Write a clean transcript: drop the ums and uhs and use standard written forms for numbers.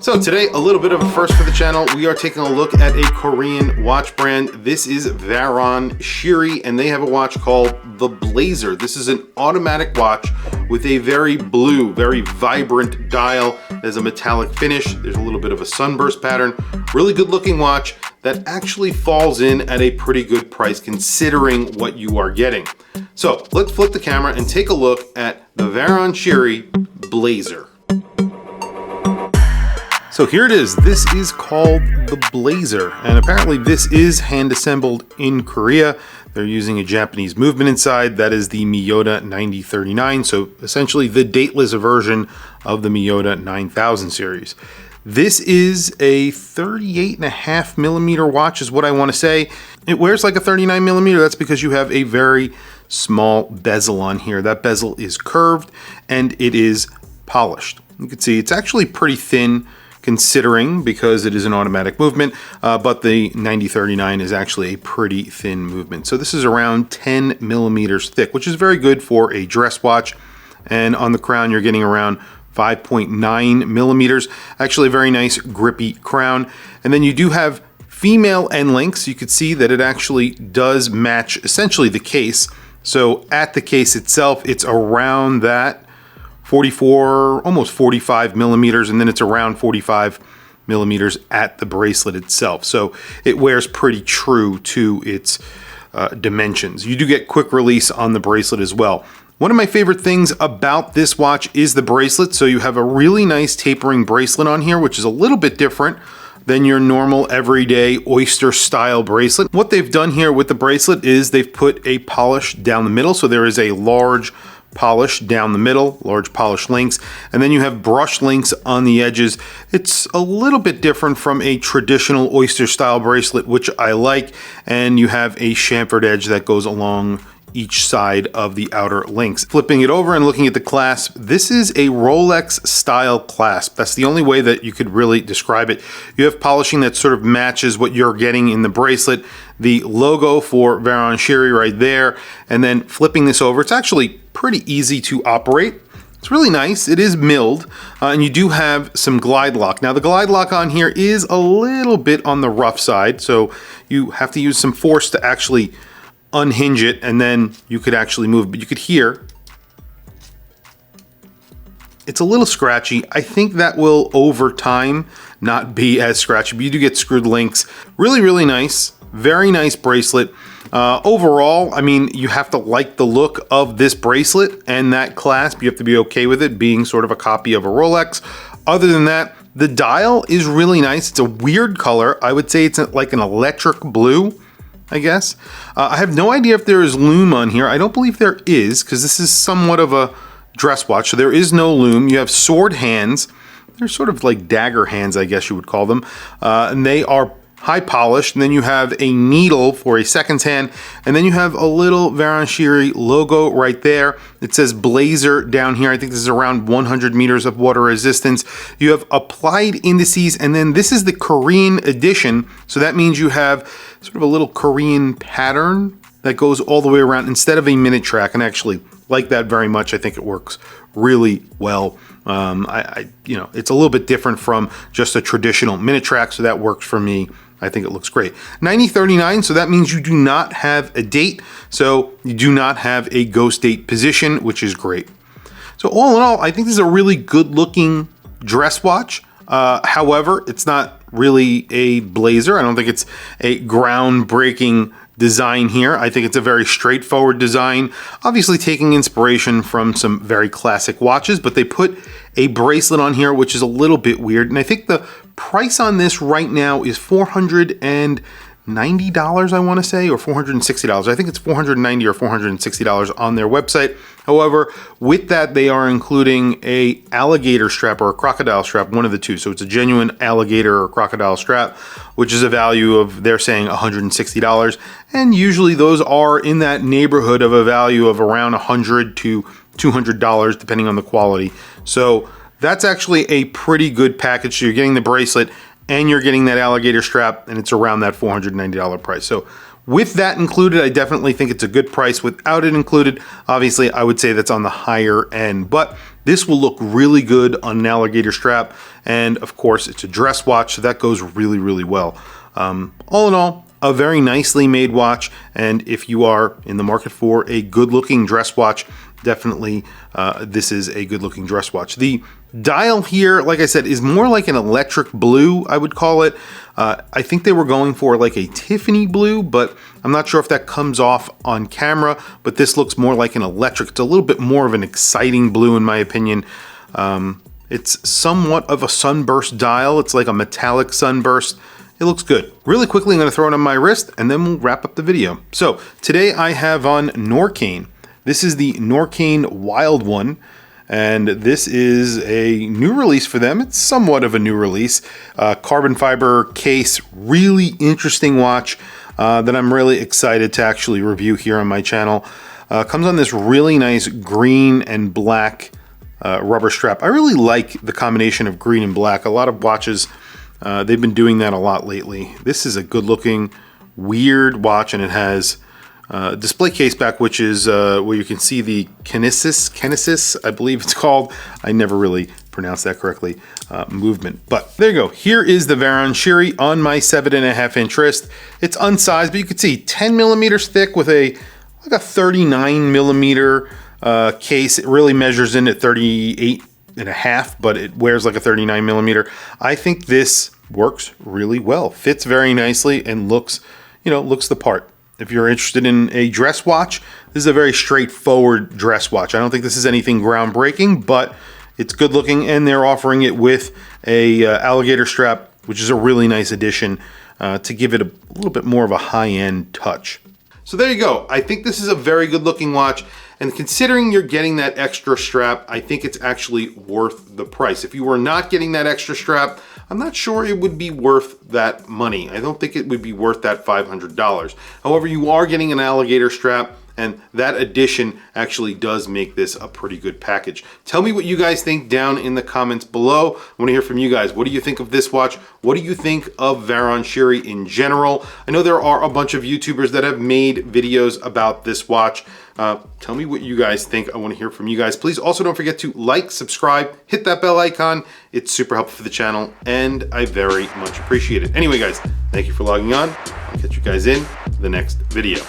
So today, a little bit of a first for the channel. We are taking a look at a Korean watch brand. This is VARON CHIRI, and they have a watch called the Blazer. This is an automatic watch with a very blue, very vibrant dial. There's a metallic finish. There's a little bit of a sunburst pattern. Really good looking watch that actually falls in at a pretty good price considering what you are getting. So let's flip the camera and take a look at the VARON CHIRI Blazer. So here it is. This is called the Blazer, and apparently this is hand assembled in Korea. They're using a Japanese movement inside. That is the Miyota 9039, so essentially the dateless version of the Miyota 9000 series. This is a 38.5 millimeter watch is what I want to say. It wears like a 39 millimeter. That's because you have a very small bezel on here. That bezel is curved and it is polished. You can see it's actually pretty thin considering because it is an automatic movement, but the 9039 is actually a pretty thin movement. So this is around 10 millimeters thick, which is very good for a dress watch. And on the crown, you're getting around 5.9 millimeters. Actually a very nice grippy crown. And then you do have female end links. You could see that it actually does match essentially the case. So at the case itself, it's around that 44, almost 45 millimeters, and then it's around 45 millimeters at the bracelet itself. So it wears pretty true to its dimensions. You do get quick release on the bracelet as well. One of my favorite things about this watch is the bracelet. So you have a really nice tapering bracelet on here, which is a little bit different than your normal everyday oyster style bracelet. What they've done here with the bracelet is they've put a polish down the middle. So there is a large polish down the middle, large polish links, and then you have brush links on the edges. It's a little bit different from a traditional oyster style bracelet, which I like, and you have a chamfered edge that goes along each side of the outer links. Flipping it over and looking at the clasp, this is a Rolex style clasp. That's the only way that you could really describe it. You have polishing that sort of matches what you're getting in the bracelet. The logo for VARON CHIRI right there, and then flipping this over, it's actually pretty easy to operate. It's really nice. It is milled, and you do have some glide lock. Now the glide lock on here is a little bit on the rough side, so you have to use some force to actually unhinge it, and then you could actually move. But you could hear it's a little scratchy. I think that will over time not be as scratchy, but you do get screwed links. Really, really nice. Very nice bracelet. Overall, I mean, you have to like the look of this bracelet and that clasp. You have to be okay with it being sort of a copy of a Rolex. Other than that, the dial is really nice. It's a weird color. I would say it's like an electric blue, I guess. I have no idea if there is lume on here. I don't believe there is, because this is somewhat of a dress watch, so there is no lume. You have sword hands. They're sort of like dagger hands, I guess you would call them. And they are high polished, and then you have a needle for a seconds hand, and then you have a little VARON CHIRI logo right there. It says Blazer down here. I think this is around 100 meters of water resistance. You have applied indices, and then this is the Korean edition, so that means you have sort of a little Korean pattern that goes all the way around instead of a minute track, and I actually like that very much. I think it works really well. You know, it's a little bit different from just a traditional minute track, so that works for me. I think it looks great. 9039, so that means you do not have a date, so you do not have a ghost date position, which is great. So all in all, I think this is a really good looking dress watch. However, it's not really a Blazer. I don't think it's a groundbreaking design here. I think it's a very straightforward design, obviously taking inspiration from some very classic watches, but they put a bracelet on here, which is a little bit weird. And I think the price on this right now is $490, I want to say, or $460. I think it's $490 or $460 on their website. However, with that, they are including a alligator strap or a crocodile strap, one of the two. So it's a genuine alligator or crocodile strap, which is a value of, they're saying, $160. And usually those are in that neighborhood of a value of around $100 to $200, depending on the quality. So that's actually a pretty good package. So you're getting the bracelet and you're getting that alligator strap, and it's around that $490 price. So with that included, I definitely think it's a good price. Without it included, obviously I would say that's on the higher end, but This will look really good on an alligator strap, and of course it's a dress watch, so that goes really, really well. All in all, a very nicely made watch, and if you are in the market for a good-looking dress watch, definitely this is a good-looking dress watch. The dial here, like I said, is more like an electric blue, I would call it. I think they were going for like a Tiffany blue, but I'm not sure if that comes off on camera, but this looks more like an electric. It's a little bit more of an exciting blue in my opinion. It's somewhat of a sunburst dial. It's like a metallic sunburst. It looks good. Really quickly, I'm going to throw it on my wrist and then we'll wrap up the video. So today I have on Norqain. This is the Norqain Wild One, and this is a new release for them. It's somewhat of a new release. Carbon fiber case, really interesting watch that I'm really excited to actually review here on my channel. Comes on this really nice green and black rubber strap. I really like the combination of green and black. A lot of watches, they've been doing that a lot lately. This is a good looking, weird watch, and it has display case back, which is where you can see the kinesis, I believe it's called. I never really pronounced that correctly, movement. But there you go. Here is the VARON CHIRI on my 7.5 inch wrist. It's unsized, but you can see 10 millimeters thick with like a 39 millimeter case. It really measures in at 38.5, but it wears like a 39 millimeter. I think this works really well. Fits very nicely and looks the part. If you're interested in a dress watch, this is a very straightforward dress watch. I don't think this is anything groundbreaking, but it's good looking, and they're offering it with a alligator strap, which is a really nice addition to give it a little bit more of a high-end touch. So there you go. I think this is a very good looking watch, and considering you're getting that extra strap, I think it's actually worth the price. If you were not getting that extra strap, I'm not sure it would be worth that money. I don't think it would be worth that $500. However, you are getting an alligator strap, and that addition actually does make this a pretty good package. Tell me what you guys think down in the comments below. I want to hear from you guys. What do you think of this watch? What do you think of VARON CHIRI in general? I know there are a bunch of YouTubers that have made videos about this watch. Tell me what you guys think. I want to hear from you guys. Please also don't forget to like, subscribe, hit that bell icon. It's super helpful for the channel, and I very much appreciate it. Anyway, guys, thank you for logging on. I'll catch you guys in the next video.